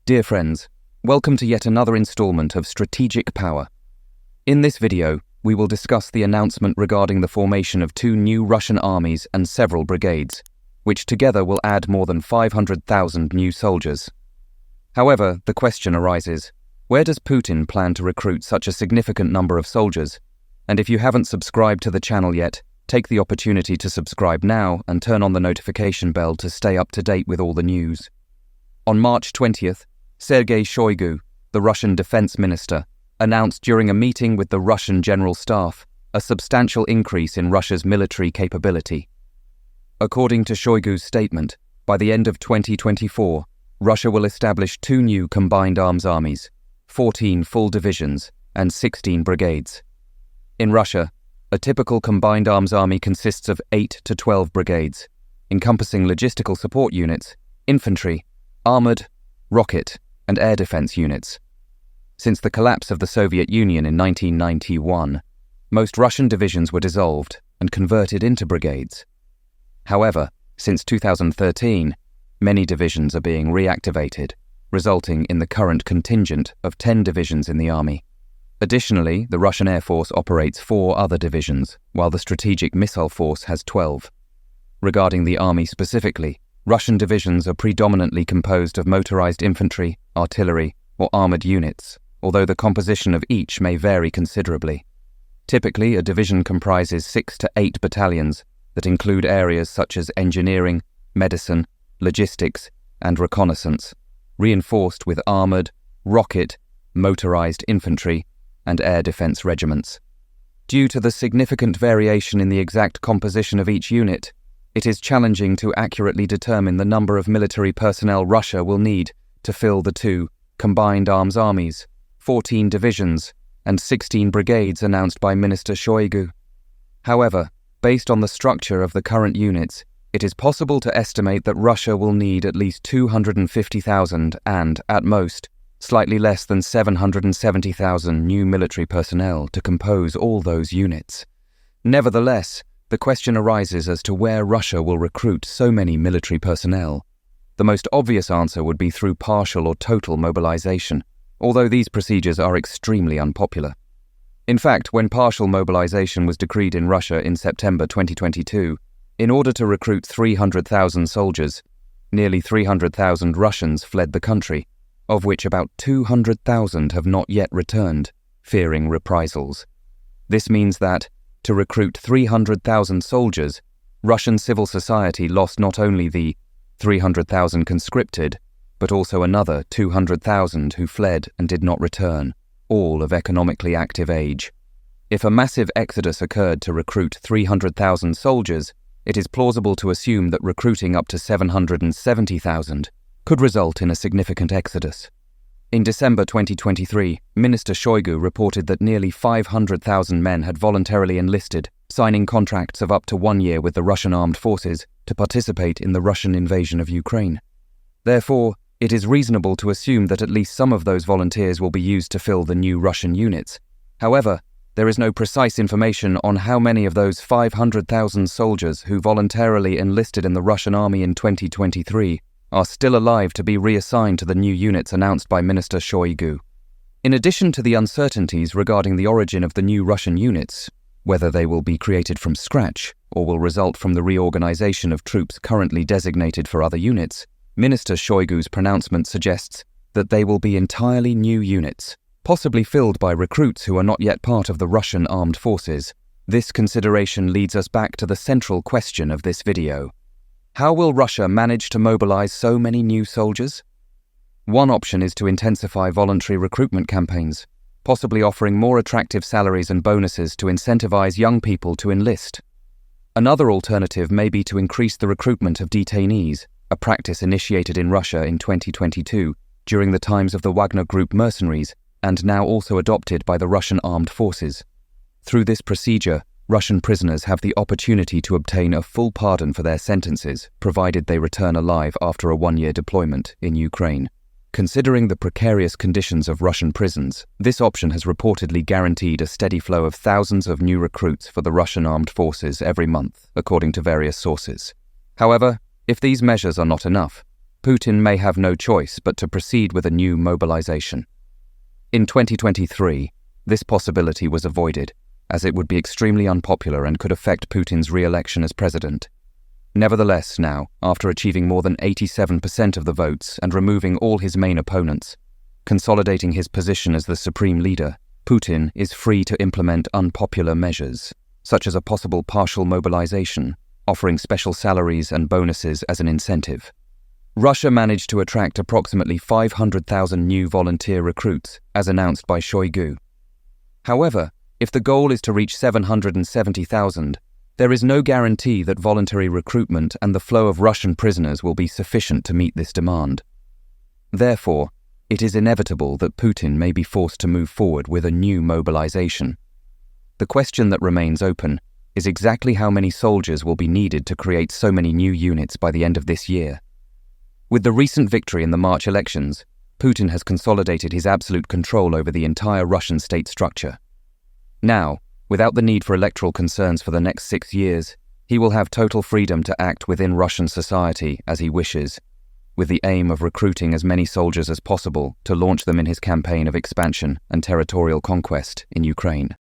Dear friends, welcome to yet another installment of Strategic Power. In this video, we will discuss the announcement regarding the formation of 2 new Russian armies and several brigades, which together will add more than 500,000 new soldiers. However, the question arises, where does Putin plan to recruit such a significant number of soldiers? And if you haven't subscribed to the channel yet, take the opportunity to subscribe now and turn on the notification bell to stay up to date with all the news. On March 20th, Sergei Shoigu, the Russian Defense Minister, announced during a meeting with the Russian General Staff a substantial increase in Russia's military capability. According to Shoigu's statement, by the end of 2024, Russia will establish 2 new combined arms armies, 14 full divisions, and 16 brigades. In Russia, a typical combined arms army consists of 8 to 12 brigades, encompassing logistical support units, infantry, armored, rocket, and air defense units. Since the collapse of the Soviet Union in 1991, most Russian divisions were dissolved and converted into brigades. However, since 2013, many divisions are being reactivated, resulting in the current contingent of 10 divisions in the army. Additionally, the Russian Air Force operates 4 other divisions, while the Strategic Missile Force has 12. Regarding the army specifically, Russian divisions are predominantly composed of motorized infantry, artillery, or armored units, although the composition of each may vary considerably. Typically, a division comprises 6 to 8 battalions that include areas such as engineering, medicine, logistics, and reconnaissance, reinforced with armored, rocket, motorized infantry, and air defense regiments. Due to the significant variation in the exact composition of each unit, it is challenging to accurately determine the number of military personnel Russia will need to fill the 2 combined arms armies, 14 divisions, and 16 brigades announced by Minister Shoigu. However, based on the structure of the current units, it is possible to estimate that Russia will need at least 250,000 and, at most, slightly less than 770,000 new military personnel to compose all those units. Nevertheless, the question arises as to where Russia will recruit so many military personnel. The most obvious answer would be through partial or total mobilization, although these procedures are extremely unpopular. In fact, when partial mobilization was decreed in Russia in September 2022, in order to recruit 300,000 soldiers, nearly 300,000 Russians fled the country, of which about 200,000 have not yet returned, fearing reprisals. This means that, to recruit 300,000 soldiers, Russian civil society lost not only the 300,000 conscripted, but also another 200,000 who fled and did not return, all of economically active age. If a massive exodus occurred to recruit 300,000 soldiers, it is plausible to assume that recruiting up to 770,000 could result in a significant exodus. In December 2023, Minister Shoigu reported that nearly 500,000 men had voluntarily enlisted, signing contracts of up to 1 year with the Russian armed forces to participate in the Russian invasion of Ukraine. Therefore, it is reasonable to assume that at least some of those volunteers will be used to fill the new Russian units. However, there is no precise information on how many of those 500,000 soldiers who voluntarily enlisted in the Russian army in 2023 are still alive to be reassigned to the new units announced by Minister Shoigu. In addition to the uncertainties regarding the origin of the new Russian units, whether they will be created from scratch or will result from the reorganization of troops currently designated for other units, Minister Shoigu's pronouncement suggests that they will be entirely new units, possibly filled by recruits who are not yet part of the Russian armed forces. This consideration leads us back to the central question of this video. How will Russia manage to mobilize so many new soldiers? One option is to intensify voluntary recruitment campaigns, possibly offering more attractive salaries and bonuses to incentivize young people to enlist. Another alternative may be to increase the recruitment of detainees, a practice initiated in Russia in 2022 during the times of the Wagner Group mercenaries and now also adopted by the Russian armed forces. Through this procedure, Russian prisoners have the opportunity to obtain a full pardon for their sentences, provided they return alive after a 1-year deployment in Ukraine. Considering the precarious conditions of Russian prisons, this option has reportedly guaranteed a steady flow of thousands of new recruits for the Russian armed forces every month, according to various sources. However, if these measures are not enough, Putin may have no choice but to proceed with a new mobilization. In 2023, this possibility was avoided, as it would be extremely unpopular and could affect Putin's re-election as president. Nevertheless, now, after achieving more than 87% of the votes and removing all his main opponents, consolidating his position as the supreme leader, Putin is free to implement unpopular measures, such as a possible partial mobilization, offering special salaries and bonuses as an incentive. Russia managed to attract approximately 500,000 new volunteer recruits, as announced by Shoigu. However, if the goal is to reach 770,000, there is no guarantee that voluntary recruitment and the flow of Russian prisoners will be sufficient to meet this demand. Therefore, it is inevitable that Putin may be forced to move forward with a new mobilization. The question that remains open is exactly how many soldiers will be needed to create so many new units by the end of this year. With the recent victory in the March elections, Putin has consolidated his absolute control over the entire Russian state structure. Now, without the need for electoral concerns for the next 6 years, he will have total freedom to act within Russian society as he wishes, with the aim of recruiting as many soldiers as possible to launch them in his campaign of expansion and territorial conquest in Ukraine.